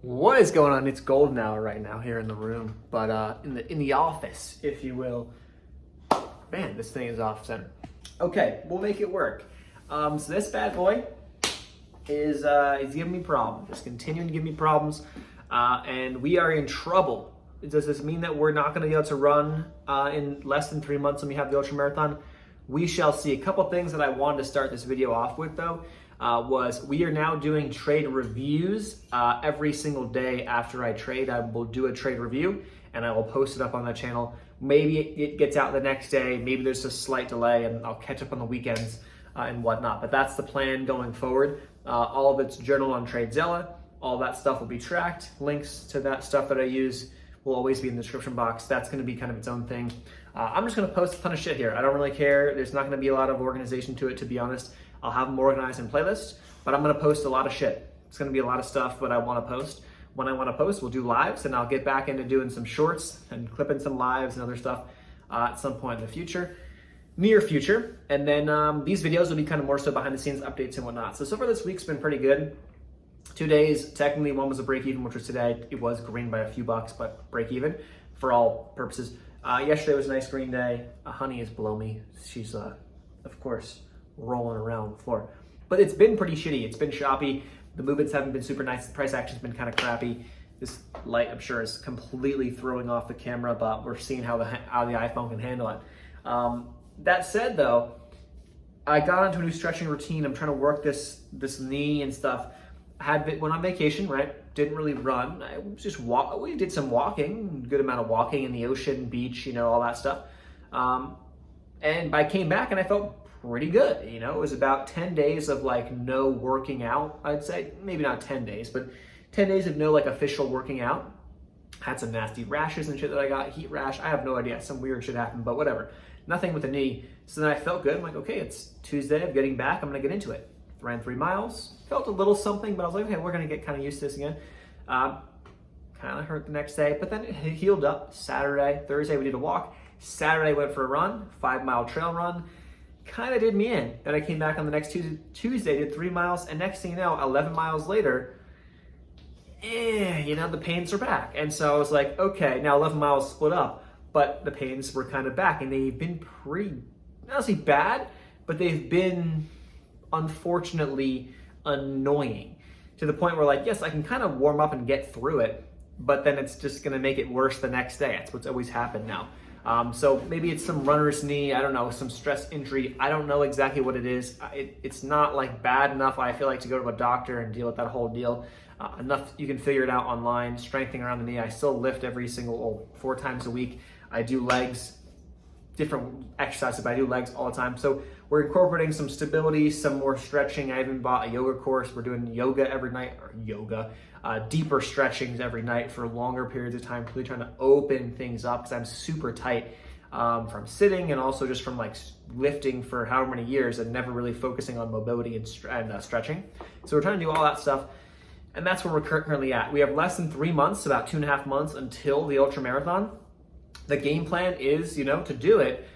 What is going on? It's golden hour right now here in the room, but in the office, if you will. Man, this thing is off center. Okay, we'll make it work. So this bad boy is giving me problems. Just continuing to give me problems, and we are in trouble. Does this mean that we're not going to be able to run in less than 3 months when we have the ultra marathon? We shall see. A couple things that I wanted to start this video off with, though, was we are now doing trade reviews every single day after I trade. I will do a trade review and I will post it up on the channel. Maybe it gets out the next day. Maybe there's a slight delay and I'll catch up on the weekends and whatnot. But that's the plan going forward. All of it's journaled on TradeZilla. All that stuff will be tracked. Links to that stuff that I use will always be in the description box. That's going to be kind of its own thing. I'm just going to post a ton of shit here. I don't really care. There's not going to be a lot of organization to it, to be honest. I'll have them organized in playlists, but I'm going to post a lot of shit. It's going to be a lot of stuff that I want to post. When I want to post, we'll do lives, and I'll get back into doing some shorts and clipping some lives and other stuff at some point in the future, near future. And then these videos will be kind of more so behind the scenes updates and whatnot. So far this week's been pretty good. 2 days, technically one was a break even, which was today. It was green by a few bucks, but break even for all purposes. Yesterday was a nice green day. Honey is below me. She's, of course, rolling around the floor. But it's been pretty shitty. It's been choppy. The movements haven't been super nice. The price action's been kind of crappy. This light, I'm sure, is completely throwing off the camera, but we're seeing how the iPhone can handle it. That said, though, I got into a new stretching routine. I'm trying to work this knee and stuff. Went on vacation, right? Didn't really run. I just we did some walking, good amount of walking in the ocean, beach, all that stuff. And I came back and I felt pretty good. It was about 10 days of like no working out, I'd say. Maybe not 10 days, but 10 days of no like official working out. Had some nasty rashes and shit that I got, heat rash. I have no idea. Some weird shit happened, but whatever. Nothing with the knee. So then I felt good. I'm like, okay, it's Tuesday. I'm getting back. I'm going to get into it. Ran 3 miles. Felt a little something, but I was like, okay, we're going to get kind of used to this again. Kind of hurt the next day, but then it healed up. Saturday, Thursday, we did a walk. Saturday, went for a run, 5-mile trail run. Kind of did me in. Then I came back on the next Tuesday, did 3 miles, and next thing you know, 11 miles later, the pains are back. And so I was like, okay, now 11 miles split up, but the pains were kind of back, and they've been pretty, not say bad, but they've been unfortunately annoying to the point where, like, yes, I can kind of warm up and get through it, but then it's just going to make it worse the next day. That's what's always happened now. So maybe it's some runner's knee, I don't know, some stress injury. I don't know exactly what it is. It's not like bad enough, I feel like, to go to a doctor and deal with that whole deal. Enough you can figure it out online. Strengthening around the knee. I still lift every single 4 times a week. I do legs, different exercises, but I do legs all the time. So we're incorporating some stability, some more stretching. I even bought a yoga course. We're doing yoga every night, deeper stretchings every night for longer periods of time, really trying to open things up because I'm super tight from sitting and also just from like lifting for however many years and never really focusing on mobility and stretching. So we're trying to do all that stuff. And that's where we're currently at. We have less than 3 months, about 2.5 months until the ultra marathon. The game plan is, to do it.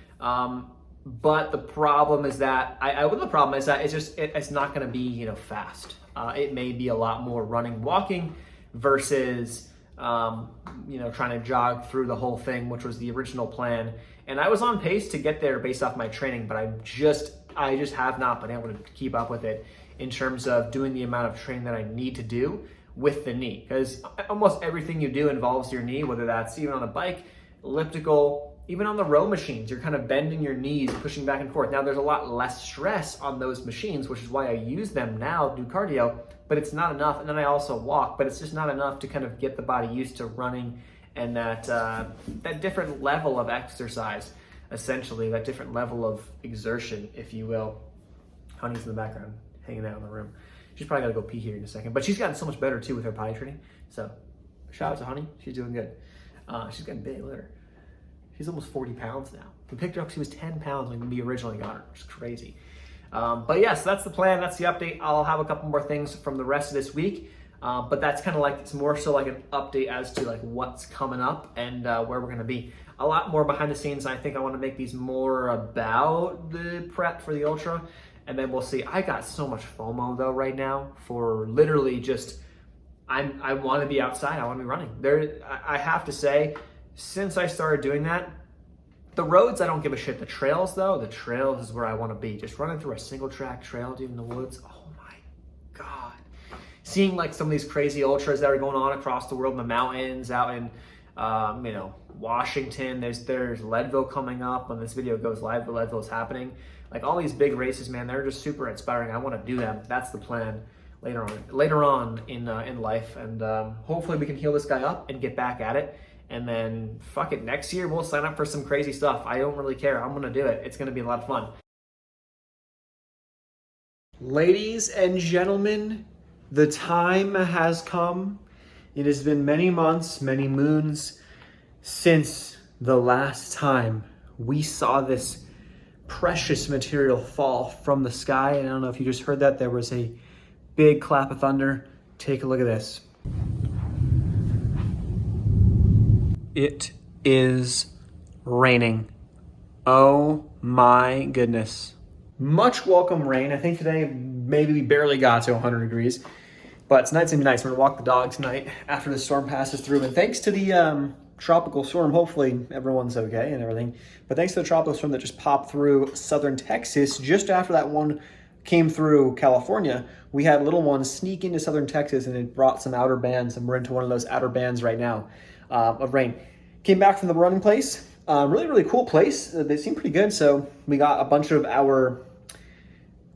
But the problem is that it's not going to be, fast. It may be a lot more running, walking versus, trying to jog through the whole thing, which was the original plan. And I was on pace to get there based off my training, but I just have not been able to keep up with it in terms of doing the amount of training that I need to do with the knee. Because almost everything you do involves your knee, whether that's even on a bike, elliptical, even on the row machines, you're kind of bending your knees, pushing back and forth. Now there's a lot less stress on those machines, which is why I use them now to do cardio, but it's not enough. And then I also walk, but it's just not enough to kind of get the body used to running and that different level of exercise, essentially, that different level of exertion, if you will. Honey's in the background, hanging out in the room. She's probably gotta go pee here in a second, but she's gotten so much better too with her potty training. So shout out to Honey, she's doing good. She's getting big, look at her. She's almost 40 pounds now. We picked her up, she was 10 pounds when we originally got her, which is crazy. But yes, that's the plan, that's the update. I'll have a couple more things from the rest of this week, but that's kind of like, it's more so like an update as to like what's coming up and where we're gonna be. A lot more behind the scenes, and I think I wanna make these more about the prep for the Ultra, and then we'll see. I got so much FOMO though right now for literally just I want to be outside. I want to be running. I have to say, since I started doing that, the roads, I don't give a shit. The trails, though, the trails is where I want to be. Just running through a single track trail, dude, in the woods. Oh my God. Seeing like some of these crazy ultras that are going on across the world in the mountains, out in, Washington. There's Leadville coming up. When this video goes live, the Leadville is happening. Like all these big races, man, they're just super inspiring. I want to do them. That's the plan later on in life. And hopefully we can heal this guy up and get back at it. And then, fuck it, next year we'll sign up for some crazy stuff. I don't really care. I'm going to do it. It's going to be a lot of fun. Ladies and gentlemen, the time has come. It has been many months, many moons since the last time we saw this precious material fall from the sky. And I don't know if you just heard that. There was a big clap of thunder. Take a look at this. It is raining. Oh my goodness. Much welcome rain. I think today maybe we barely got to 100 degrees, but tonight's gonna be nice. We're gonna walk the dog tonight after the storm passes through. And thanks to the tropical storm, hopefully everyone's okay and everything, but thanks to the tropical storm that just popped through southern Texas, just after that one came through California, we had little ones sneak into southern Texas, and it brought some outer bands, and we're into one of those outer bands right now of rain. Came back from the running place. Really, really cool place. They seem pretty good. So we got a bunch of our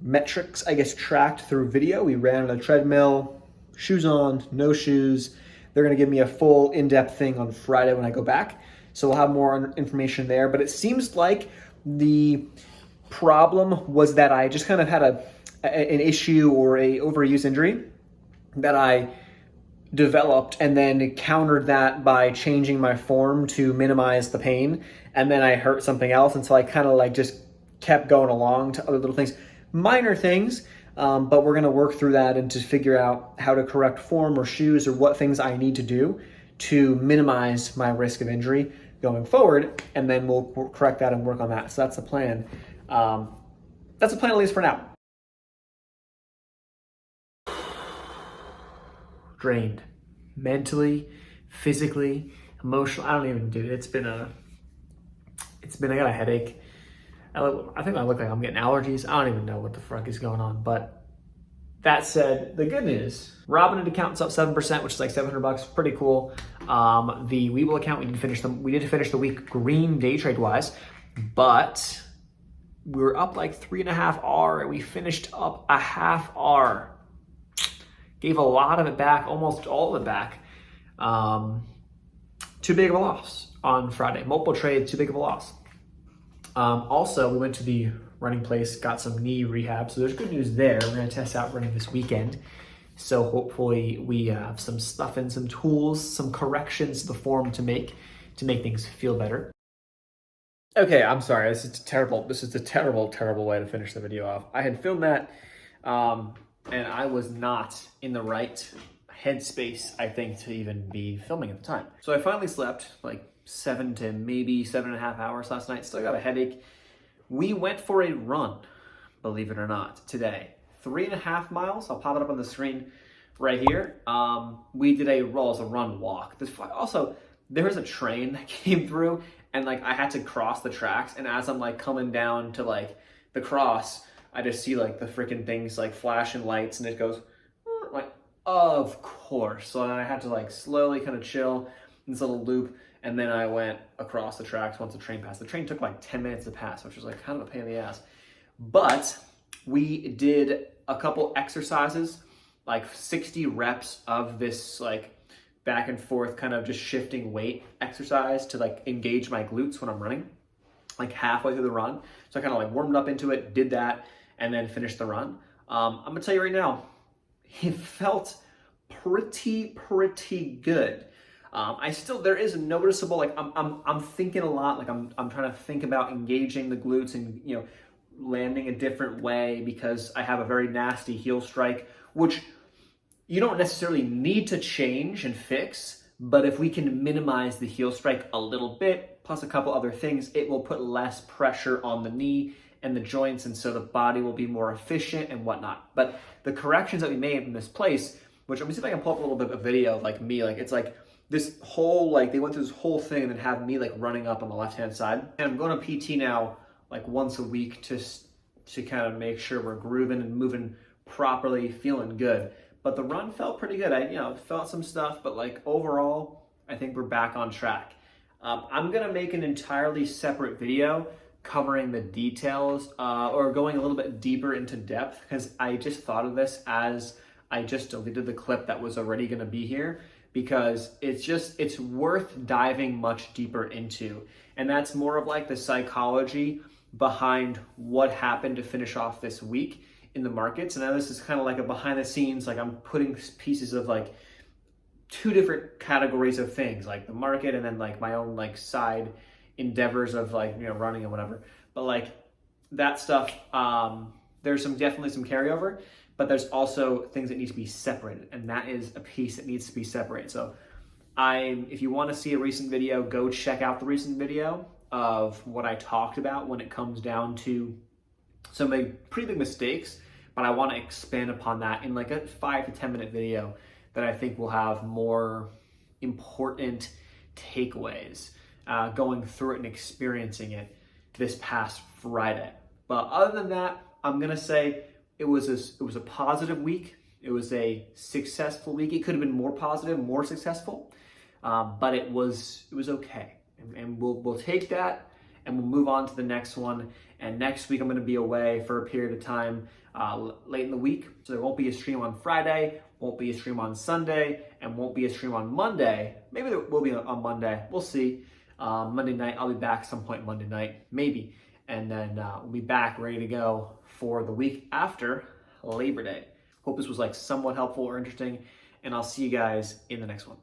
metrics, I guess, tracked through video. We ran on a treadmill, shoes on, no shoes. They're going to give me a full in-depth thing on Friday when I go back. So we'll have more information there. But it seems like the problem was that I just kind of had an issue or a overuse injury that I developed, and then countered that by changing my form to minimize the pain, and then I hurt something else, and so I kind of like just kept going along to other little things, minor things, but we're going to work through that and to figure out how to correct form or shoes or what things I need to do to minimize my risk of injury going forward, and then we'll correct that and work on that. So that's the plan. That's the plan, at least for now. Drained, mentally, physically, emotionally. I don't even do it. It's been I got a headache. I think I look like I'm getting allergies. I don't even know what the fuck is going on. But that said, the good news, Robinhood account's up 7%, which is like $700, pretty cool. The Webull account, we did finish the week green day trade wise, but we were up like 3.5 R, and we finished up a half R. Gave a lot of it back, almost all of it back. Too big of a loss on Friday. Multiple trades, too big of a loss. Also, we went to the running place, got some knee rehab. So there's good news there. We're gonna test out running this weekend. So hopefully we have some stuff and some tools, some corrections to the form to make things feel better. Okay, I'm sorry. This is a terrible way to finish the video off. I had filmed that, and I was not in the right headspace, I think, to even be filming at the time. So I finally slept like 7 to maybe 7.5 hours last night. Still got a headache. We went for a run, believe it or not, today. 3.5 miles. I'll pop it up on the screen right here. We did a run walk. Also, there was a train that came through, and like I had to cross the tracks. And as I'm like coming down to like the cross, I just see like the freaking things like flashing lights, and it goes like, of course. So then I had to like slowly kind of chill in this little loop, and then I went across the tracks once the train passed. The train took like 10 minutes to pass, which was like kind of a pain in the ass. But we did a couple exercises, like 60 reps of this like back and forth kind of just shifting weight exercise to like engage my glutes when I'm running, like halfway through the run. So I kind of like warmed up into it, did that, and then finished the run. I'm gonna tell you right now, it felt pretty good. There is a noticeable, like I'm thinking a lot, like I'm trying to think about engaging the glutes and, you know, landing a different way because I have a very nasty heel strike, which you don't necessarily need to change and fix, but if we can minimize the heel strike a little bit, plus a couple other things, it will put less pressure on the knee and the joints, and so the body will be more efficient and whatnot. But the corrections that we made in this place which I'm gonna see if I can pull up a little bit of a video of like me, like it's like this whole, like they went through this whole thing and then have me like running up on the left-hand side. And I'm going to PT now like once a week to kind of make sure we're grooving and moving properly, feeling good. But the run felt pretty good. I felt some stuff, but like overall, I think we're back on track. I'm gonna make an entirely separate video covering the details or going a little bit deeper into depth, because I just thought of this as I just deleted the clip that was already gonna be here, because it's worth diving much deeper into. And that's more of like the psychology behind what happened to finish off this week in the markets. And now this is kind of like a behind the scenes, like I'm putting pieces of like two different categories of things, like the market and then like my own like side endeavors of like, running and whatever. But like that stuff, there's definitely some carryover, but there's also things that need to be separated. And that is a piece that needs to be separated. So if you want to see a recent video, go check out the recent video of what I talked about when it comes down to some pretty big mistakes, but I want to expand upon that in like a 5 to 10 minute video that I think will have more important takeaways going through it and experiencing it this past Friday. But other than that, I'm gonna say it was a positive week. It was a successful week. It could have been more positive, more successful, but it was okay. And we'll take that and we'll move on to the next one. And next week I'm going to be away for a period of time late in the week. So there won't be a stream on Friday, won't be a stream on Sunday, and won't be a stream on Monday. Maybe there will be on Monday. We'll see. Monday night, I'll be back some point Monday night, maybe. And then we'll be back ready to go for the week after Labor Day. Hope this was like somewhat helpful or interesting. And I'll see you guys in the next one.